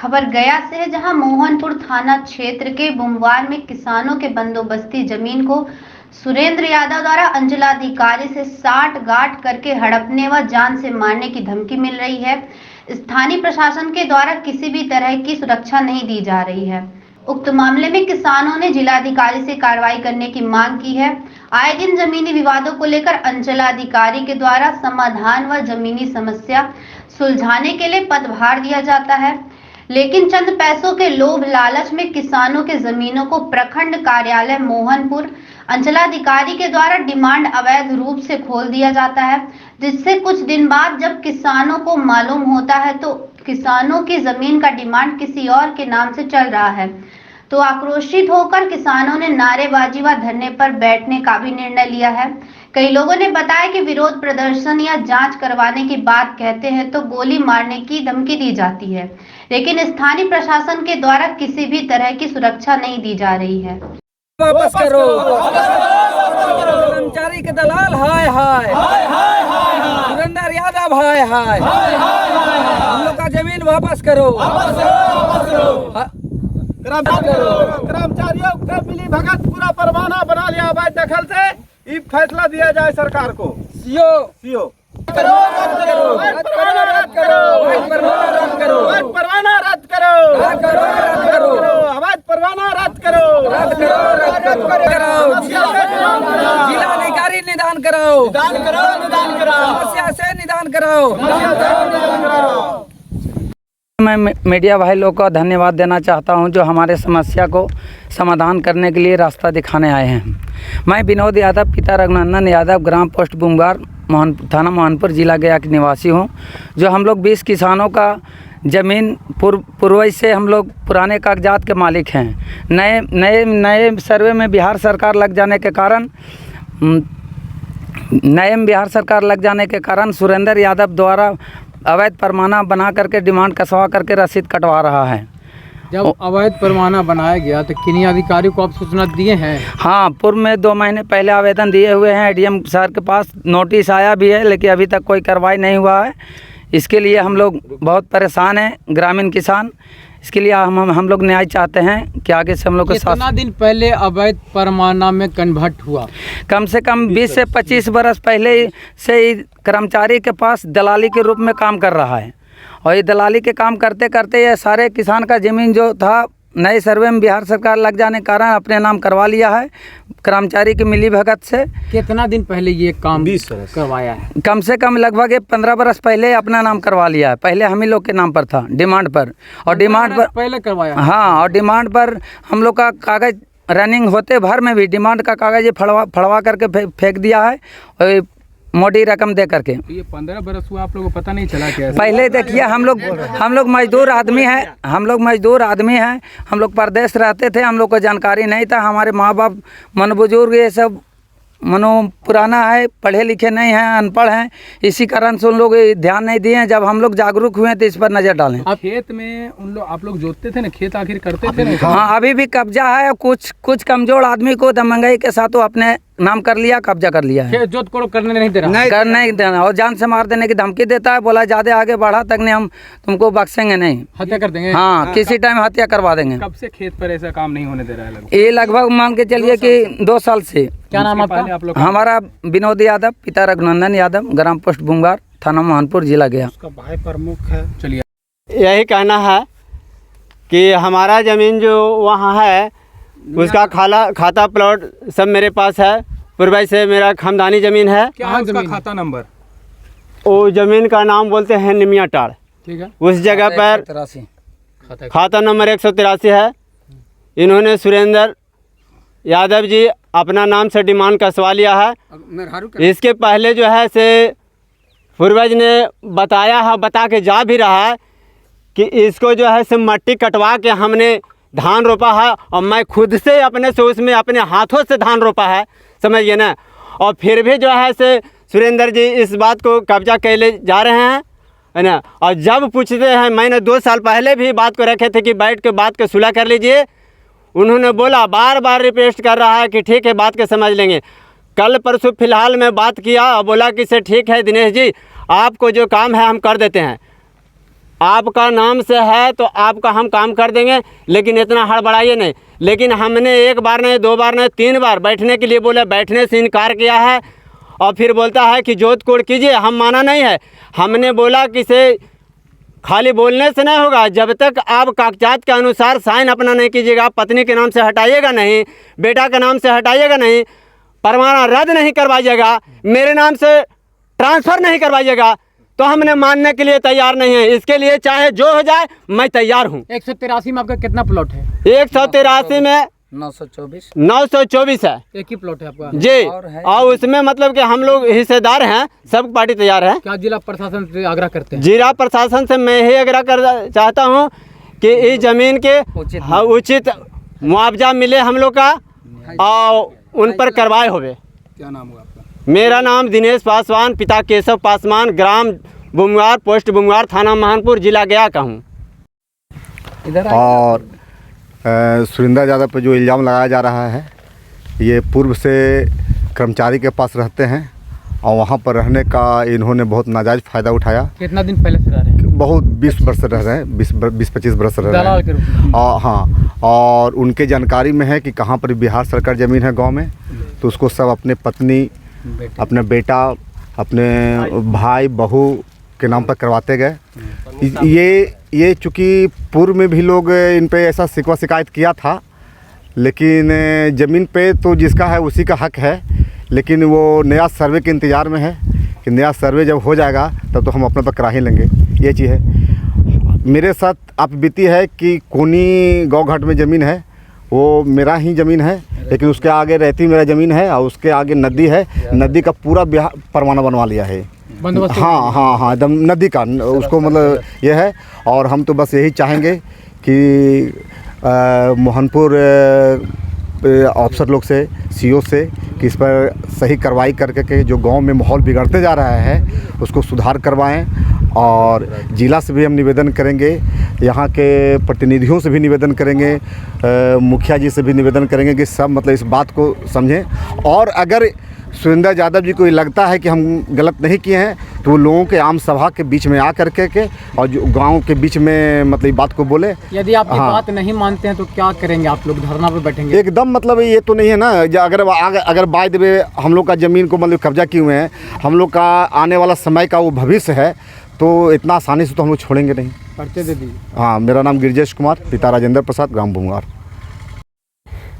खबर गया से है, जहां मोहनपुर थाना क्षेत्र के बुमवार में किसानों के बंदोबस्ती जमीन को सुरेंद्र यादव द्वारा अंचलाधिकारी से साठ गांठ करके हड़पने व जान से मारने की धमकी मिल रही है। स्थानीय प्रशासन के द्वारा किसी भी तरह की सुरक्षा नहीं दी जा रही है। उक्त मामले में किसानों ने जिलाधिकारी से कार्रवाई करने की मांग की है। आए दिन जमीनी विवादों को लेकर अंचलाधिकारी के द्वारा समाधान व जमीनी समस्या सुलझाने के लिए पदभार दिया जाता है, लेकिन चंद पैसों के लोभ लालच में किसानों के जमीनों को प्रखंड कार्यालय मोहनपुर अंचलाधिकारी के द्वारा डिमांड अवैध रूप से खोल दिया जाता है, जिससे कुछ दिन बाद जब किसानों को मालूम होता है तो किसानों की जमीन का डिमांड किसी और के नाम से चल रहा है, तो आक्रोशित होकर किसानों ने नारेबाजी व धरने पर बैठने का भी निर्णय लिया है। कई लोगों ने बताया कि विरोध प्रदर्शन या जांच करवाने की बात कहते हैं तो गोली मारने की धमकी दी जाती है, लेकिन स्थानीय प्रशासन के द्वारा किसी भी तरह की सुरक्षा नहीं दी जा रही है। वापस करो कर्मचारी के दलाल, हाय हाय सुरेंद्र यादव, हाय हाय हम लोग का जमीन वापस करो। कर्मचारियों के मिली भगत पूरा परवाना बना लिया अवैध दखल से, ये फैसला दिया जाए सरकार को। सीओ परवाना रद्द करो, अवैध परवाना रद्द करो, जिलाधिकारी निदान कराओ, समस्या से निदान कराओ। मैं मीडिया भाई लोग का धन्यवाद देना चाहता हूं, जो हमारे समस्या को समाधान करने के लिए रास्ता दिखाने आए हैं। मैं विनोद यादव, पिता रघुनंदन यादव, ग्राम पोस्ट बुमवार, थाना मोहनपुर, जिला गया के निवासी हूं। जो हम लोग 20 किसानों का ज़मीन पूर्वज से हम लोग पुराने कागजात के मालिक हैं। नए सर्वे में बिहार सरकार लग जाने के कारण सुरेंद्र यादव द्वारा अवैध परवाना बना करके डिमांड कसवा करके रसीद कटवा रहा है। जब अवैध परवाना बनाया गया तो किन्हीं अधिकारी को आप सूचना दिए हैं? हाँ, पूर्व में 2 महीने पहले आवेदन दिए हुए हैं। एडीएम सर के पास नोटिस आया भी है, लेकिन अभी तक कोई कार्रवाई नहीं हुआ है। इसके लिए हम लोग बहुत परेशान हैं, ग्रामीण किसान। इसके लिए हम लोग न्याय चाहते हैं कि आगे से हम लोग को। कितना दिन पहले अवैध परवाना में कन्वर्ट हुआ? कम से कम 20 से 25 बरस पहले से ही कर्मचारी के पास दलाली के रूप में काम कर रहा है, और ये दलाली के काम करते करते ये सारे किसान का ज़मीन जो था नए सर्वे में बिहार सरकार लग जाने के कारण अपने नाम करवा लिया है कर्मचारी की मिली भगत से। कितना दिन पहले ये काम करवाया है? कम से कम लगभग 15 बरस पहले अपना नाम करवा लिया है। पहले हम ही लोग के नाम पर था, डिमांड पर, और डिमांड पर पहले करवाया। हाँ, और डिमांड पर हम लोग का कागज़ रनिंग होते भर में भी डिमांड का कागज़ ये फड़वा करके फेंक दिया है, और मोटी रकम दे करके। ये 15 बरस हुआ, आप लोगों को पता नहीं चला क्या? पहले देखिए, हम लोग मजदूर आदमी हैं, हम लोग परदेश रहते थे, हम लोग को जानकारी नहीं था। हमारे माँ बाप मन बुजुर्ग ये सब पुराना है, पढ़े लिखे नहीं हैं, अनपढ़ हैं, इसी कारण से उन लोग ध्यान नहीं दिए हैं। जब हम लोग जागरूक हुए तो इस पर नज़र डालें। आप खेत में आप लोग जोतते थे ना, खेत आखिर करते थे ना? हाँ, अभी भी कब्जा है। कुछ कमजोर आदमी को दमंगई के साथ वो अपने नाम कर लिया, कब्जा कर लिया है। जोत को करने नहीं दे रहा, नहीं देना, और जान से मार देने की धमकी देता है। बोला ज़्यादा आगे बढ़ा तक नहीं, हम तुमको बख्शेंगे नहीं, हत्या कर देंगे। हाँ, किसी टाइम हत्या करवा देंगे। कब से खेत पर ऐसा काम नहीं होने दे रहा है? ये लगभग मान के चलिए कि 2 साल से। क्या नाम आपका? हमारा विनोद यादव, पिता रघुनंदन यादव, ग्राम पोस्ट बुमवार, थाना मोहनपुर, जिला गया। उसका भाई प्रमुख है। चलिए, यही कहना है कि हमारा ज़मीन जो वहाँ है उसका खाता प्लॉट सब मेरे पास है। पूर्वज से मेरा खानदानी ज़मीन है। क्या है उसका खाता नंबर? वो ज़मीन का नाम बोलते हैं निमिया टाड़। ठीक है, उस जगह पर खाता नंबर 183 है। इन्होंने सुरेंद्र यादव जी अपना नाम से डिमांड कसवा लिया है। इसके पहले जो है से पूर्वज ने बता के जा भी रहा है कि इसको जो है से मट्टी कटवा के हमने धान रोपा है, और मैं खुद से अपने से उसमें अपने हाथों से धान रोपा है, समझिए ना। और फिर भी जो है से सुरेंद्र जी इस बात को कब्जा कर ले जा रहे हैं, है ना। और जब पूछते हैं, मैंने 2 साल पहले भी बात को रखे थे कि बैठ के बात को सुलह कर लीजिए। उन्होंने बोला, बार बार रिक्वेस्ट कर रहा है कि ठीक है, बात को समझ लेंगे। कल परसों फिलहाल में बात किया और बोला कि सर ठीक है दिनेश जी, आपको जो काम है हम कर देते हैं। आपका नाम से है तो आपका हम काम कर देंगे, लेकिन इतना हड़बड़ाइए नहीं। लेकिन हमने एक बार नहीं, 2 बार नहीं, 3 बार बैठने के लिए बोले, बैठने से इनकार किया है और फिर बोलता है कि जोत कोड़ कीजिए। हम माना नहीं है। हमने बोला कि से खाली बोलने से नहीं होगा, जब तक आप कागजात के अनुसार साइन अपना नहीं कीजिएगा, पत्नी के नाम से हटाइएगा नहीं, बेटा के नाम से हटाइएगा नहीं, परवाना रद्द नहीं करवाइएगा, मेरे नाम से ट्रांसफ़र नहीं करवाइएगा, तो हमने मानने के लिए तैयार नहीं है। इसके लिए चाहे जो हो जाए मैं तैयार हूँ। 183 में आपका कितना प्लॉट है? 183 में 924 है। एक ही प्लॉट है आपका जी। और उसमें मतलब कि हम लोग हिस्सेदार हैं, सब पार्टी तैयार है। क्या जिला प्रशासन से आग्रह करते हैं? जिला प्रशासन से मैं ही आग्रह कर चाहता हूँ कि इस जमीन के उचित मुआवजा मिले हम लोग का और उन पर कार्रवाई होवे। क्या नाम हुआ आपका? मेरा नाम दिनेश पासवान, पिता केशव पासवान, ग्राम बुमवार, पोस्ट बुमवार, थाना महानपुर, जिला गया का हूँ। और सुरेंद्र यादव पर जो इल्ज़ाम लगाया जा रहा है, ये पूर्व से कर्मचारी के पास रहते हैं और वहाँ पर रहने का इन्होंने बहुत नाजायज़ फ़ायदा उठाया। कितना दिन पहले से रह रहे हैं? बहुत 20 वर्ष रह रहे हैं, 20-25 वर्ष रह दलाल के रहे रूप हैं। में। हाँ, और उनके जानकारी में है कि कहाँ पर बिहार सरकार ज़मीन है गांव में, तो उसको सब अपने पत्नी, अपने बेटा, अपने भाई बहू के नाम पर करवाते गए। ये चूँकि पूर्व में भी लोग इन पे ऐसा शिकवा शिकायत किया था, लेकिन ज़मीन पे तो जिसका है उसी का हक है, लेकिन वो नया सर्वे के इंतज़ार में है कि नया सर्वे जब हो जाएगा तब तो हम अपने पर करा ही लेंगे। ये चीज़ है। मेरे साथ आप बीती है कि कोनी गौघाट में ज़मीन है, वो मेरा ही ज़मीन है, लेकिन उसके आगे रहती मेरा ज़मीन है और उसके आगे नदी है। नदी का पूरा परवाना बनवा लिया है। हाँ, एकदम नदी का उसको मतलब ये है। और हम तो बस यही चाहेंगे कि मोहनपुर अफसर लोग से, सीओ से, कि इस पर सही कार्रवाई करके के जो गांव में माहौल बिगड़ते जा रहा है उसको सुधार करवाएं। और जिला से भी हम निवेदन करेंगे, यहाँ के प्रतिनिधियों से भी निवेदन करेंगे, मुखिया जी से भी निवेदन करेंगे कि सब मतलब इस बात को समझें। और अगर सुरेंद्र यादव जी को ये लगता है कि हम गलत नहीं किए हैं तो वो लोगों के आम सभा के बीच में आ करके के और जो गांव के बीच में मतलब बात को बोले। यदि आप ये बात नहीं मानते हैं तो क्या करेंगे? आप लोग धरना पे बैठेंगे? एकदम मतलब ये तो नहीं है ना, अगर बाय द वे हम लोग का ज़मीन को मतलब कब्जा किए हुए हैं, हम लोग का आने वाला समय का वो भविष्य है, तो इतना आसानी से तो हम लोग छोड़ेंगे नहीं। पर्चे दे दीजिए। हाँ, मेरा नाम गिरजेश कुमार, पिता राजेंद्र प्रसाद, ग्राम बुमवार।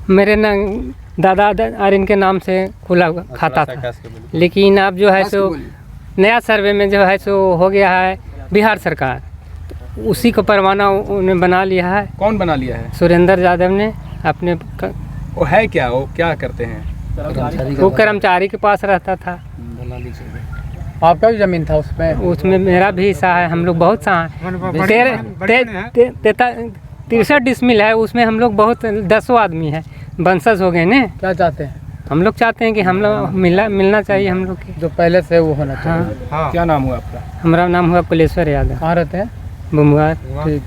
मेरे नाम दादा और इनके नाम से खुला खाता था, लेकिन अब जो है सो नया सर्वे में जो है सो हो गया है बिहार सरकार, तो उसी को परवाना उन्हें बना लिया है। कौन बना लिया है? सुरेंद्र यादव ने अपने वो है क्या? वो क्या करते हैं? वो कर्मचारी के पास रहता था। आपका भी ज़मीन था उसमें मेरा भी हिस्सा है। हम लोग बहुत सा 63 डिसमिल है, उसमें हम लोग बहुत 10 आदमी है, वंशज हो गए ना। क्या चाहते हैं? हम लोग चाहते हैं कि हम लोग मिलना चाहिए हम लोग के जो पहले से वो होना चाहिए। हाँ। क्या नाम हुआ आपका? हमारा नाम हुआ कुलेश्वर यादव। कहाँ रहते हैं? बुमवार। ठीक।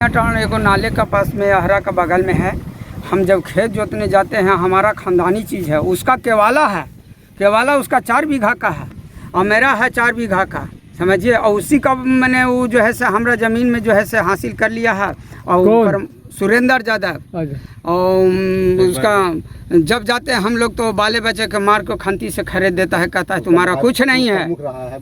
टाउन एगो नाले का पास में अहरा का बगल में है। हम जब खेत जोतने जाते हैं, हमारा खानदानी चीज़ है, उसका केवाला है, केवाला उसका 4 बीघा का है और मेरा है 4 बीघा का, समझिए। और उसी का मैंने वो जो है से हमारा ज़मीन में जो है से हासिल कर लिया है। और सुरेंद्र यादव, और उसका जब जाते हैं हम लोग तो बाले बच्चे के मार को खंती से खरीद देता है, कहता है तुम्हारा कुछ नहीं है,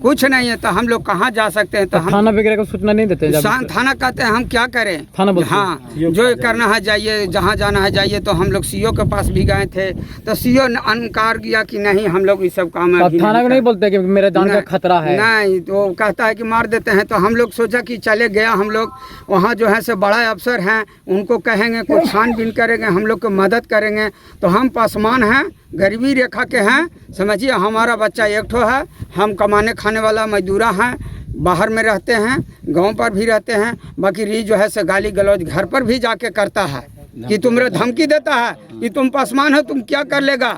कुछ नहीं है। तो हम लोग कहाँ जा सकते हैं? तो हम थाना वगैरह को सूचना नहीं देते? थाना कहते हैं, हम क्या करें? थाना बोलते हैं। हाँ, जो करना है जाइए, जहाँ जाना है जाइए। तो हम लोग सीओ के पास भी गए थे, तो सीओ ने इनकार किया कि नहीं, हम लोग ये सब काम है। थाना को नहीं बोलते कि मेरा जान का खतरा है? नहीं, तो कहता है कि मार देते हैं। तो हम लोग सोचा कि चले गया, हम लोग वहाँ जो है से बड़ा अफसर हैं, उनको कहेंगे, कुछ छानबीन करेंगे, हम लोग को मदद करेंगे। तो हम पासमान हैं, गरीबी रेखा के हैं, समझिए। हमारा बच्चा एक ठो है, हम कमाने खाने वाला मजदूरा हैं, बाहर में रहते हैं, गांव पर भी रहते हैं। बाकी री जो है से गाली गलौज घर पर भी जाके करता है कि तुमरे धमकी देता है कि तुम पासमान हो, तुम क्या कर लेगा,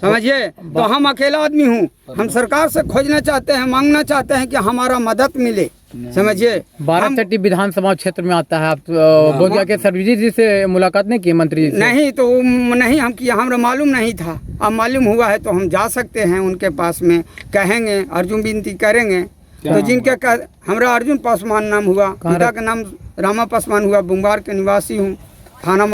समझिए। तो हम अकेला आदमी हूँ, हम सरकार से खोजना चाहते हैं, मांगना चाहते हैं कि हमारा मदद मिले, समझिए। बाराचट्टी विधानसभा क्षेत्र में आता है। आप बोधिया के सरबजीत जी से मुलाकात नहीं की? मंत्री जी से? नहीं, तो नहीं हम किया, हमें मालूम नहीं था। अब मालूम हुआ है तो हम जा सकते हैं उनके पास में, कहेंगे, अर्जुन विनती करेंगे। तो जिनके हमारा अर्जुन पासवान नाम हुआ, पिता का नाम रामा पासवान हुआ, बुम्बार के निवासी हूँ, थाना